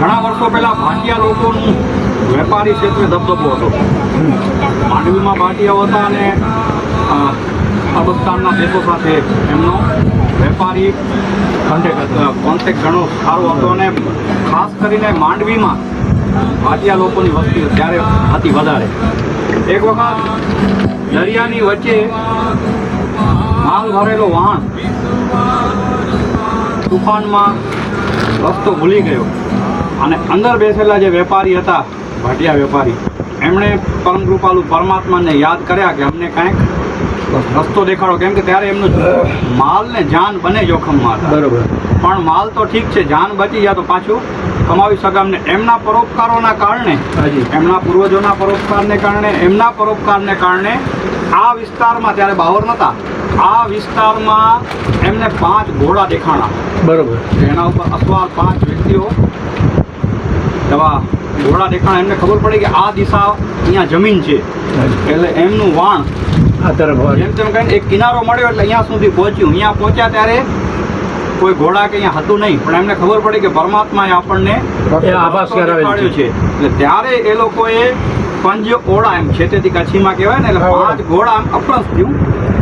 ઘણા વર્ષો પહેલા ભાટિયા લોકોનું વેપારી ક્ષેત્રે દબદબો હતો. માંડવીમાં ભાટિયાઓ હતા અને અરબસ્તાનના દેશો સાથે એમનો વેપારી કોન્ટેક્ટ ઘણો સારો હતો અને ખાસ કરીને માંડવીમાં ભાટિયા લોકોની વસ્તી ત્યારે હતી વધારે. એક વખત દરિયાની વચ્ચે માલ ભરેલો વાહન તુફાનમાં રસ્તો ભૂલી ગયો અને અંદર બેસેલા જે વેપારી હતા, ભાટિયા વેપારી, એમણે પરમ કૃપાલુ પરમાત્માને યાદ કર્યા કે અમને કાંઈક રસ્તો દેખાડો, કેમ કે ત્યારે એમનો માલ ને જાન બંને જોખમમાં હતા. બરોબર. પણ માલ તો ઠીક છે, જાન બચી જાય તો પાછું કમાવી શકામને. એમના પરોપકારોના કારણે, એમના પૂર્વજોના પરોપકારને કારણે આ વિસ્તારમાં, ત્યારે બાવર નહોતા, આ વિસ્તારમાં એમને 5 ઘોડા દેખાણા. બરોબર. એના ઉપર અસવાર 5 વ્યક્તિઓ એવા ઘોડા દેખાણા. એમને ખબર પડી કે આ દિશા અહીંયા જમીન છે, એટલે એમનું વાણ આ તરફ જેમ તેમ કહીને એક કિનારો મળ્યો એટલે અહીંયા સુધી પહોંચ્યું. અહીંયા પહોંચ્યા ત્યારે કોઈ ઘોડા કે અહીંયા હતું નહીં, પણ એમને ખબર પડી કે પરમાત્માએ આપણને આભાસ કરાવ્યો છે. એટલે ત્યારે એ લોકોએ પંજ ઓળા, એમ છેટેથી કચ્છીમાં કહેવાય ને, એટલે 5 ઘોડા એમ અપરસ થયું.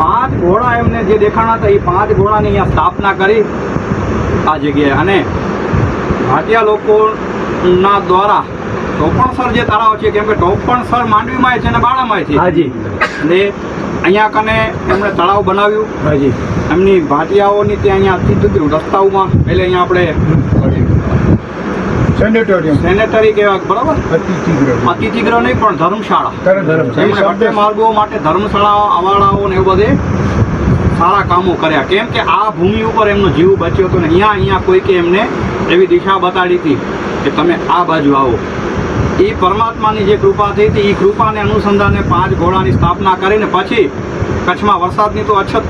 5 ઘોડા એમને જે દેખાણા હતા એ 5 ઘોડાની અહીંયા સ્થાપના કરી આ જગ્યાએ. અને ભાટિયા લોકોના દ્વારા ટોપણસર જે તળાવ છે, કેમ કે ટોપણસર માંડવીમાં છે અને બાળામાં છે, હાજી, એટલે અહીંયા કને એમણે તળાવ બનાવ્યું. હાજી. એમની ભાટિયાઓની ત્યાં અહીંયા અતિથિગૃહ રસ્તાઓમાં, એટલે અહીંયા આપણે સેનેટરી કહેવાય, બરાબર, અતિથિગૃહ નહીં પણ ધર્મશાળા. એમણે બધે માર્ગો માટે ધર્મશાળા, અવાડાઓ ને એવું બધે સારા કામો કર્યા. કેમ કે આ ભૂમિ ઉપર એમનો જીવ બચ્યો હતો ને અહીંયા કોઈકે એમને એવી દિશા બતાડી હતી કે તમે આ બાજુ આવો. એ પરમાત્માની જે કૃપા થઈ હતી, એ કૃપાને અનુસંધાને 5 ઘોડાની સ્થાપના કરીને પછી કચ્છમાં વરસાદની તો અછત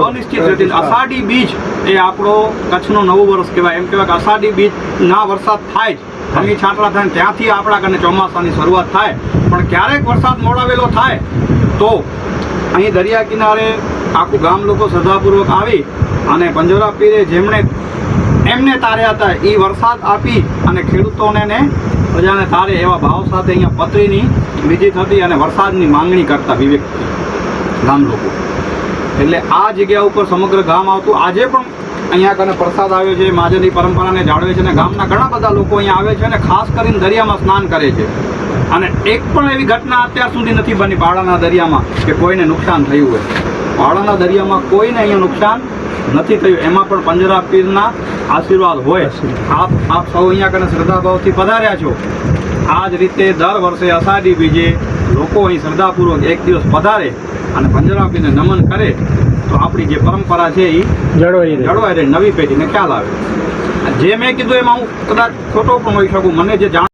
અનિશ્ચિત હતી. અષાઢી બીજ એ આપણો કચ્છનો નવું વર્ષ કહેવાય. એમ કહેવાય કે અષાઢી બીજના વરસાદ થાય જ, જમી છાંટલા થાય, ત્યાંથી આપણા કને ચોમાસાની શરૂઆત થાય. પણ ક્યારેક વરસાદ મોડાવેલો થાય તો અહીં દરિયા કિનારે આખું ગામ લોકો શ્રદ્ધાપૂર્વક આવી અને પંજોરા પીરે જેમણે એમને તાર્યા હતા એ વરસાદ આપી અને ખેડૂતોને ને પ્રજાને તારે એવા ભાવ સાથે અહીંયા પતરીની વિધિ થતી અને વરસાદની માંગણી કરતા વિવેક ગામ લોકો. એટલે આ જગ્યા ઉપર સમગ્ર ગામ આવતું. આજે પણ અહીંયા કને પ્રસાદ આવ્યો છે, માજની પરંપરાને જાળવે છે અને ગામના ઘણા બધા લોકો અહીંયા આવે છે અને ખાસ કરીને દરિયામાં સ્નાન કરે છે. અને એક પણ એવી ઘટના અત્યાર સુધી નથી બની બાળાના દરિયામાં કે કોઈને નુકસાન થયું હોય. બાળાના દરિયામાં કોઈને અહીંયા નુકસાન નથી થયું. એમાં પણ પંજરા પીરના આશીર્વાદ હોય. આપ સૌ અહીંયા કને શ્રદ્ધાભાવથી પધાર્યા છો. આ જ રીતે દર વર્ષે અષાઢી બીજે લોકો અહીં શ્રદ્ધાપૂર્વક એક દિવસ પધારે અને પંજરા પીરને નમન કરે તો આપણી જે પરંપરા છે એ જળવાઈ રહે, નવી પેઢીને ખ્યાલ આવે. જે મેં કીધું એમાં હું કદાચ ખોટો પણ હોઈ શકું. મને જે જાણ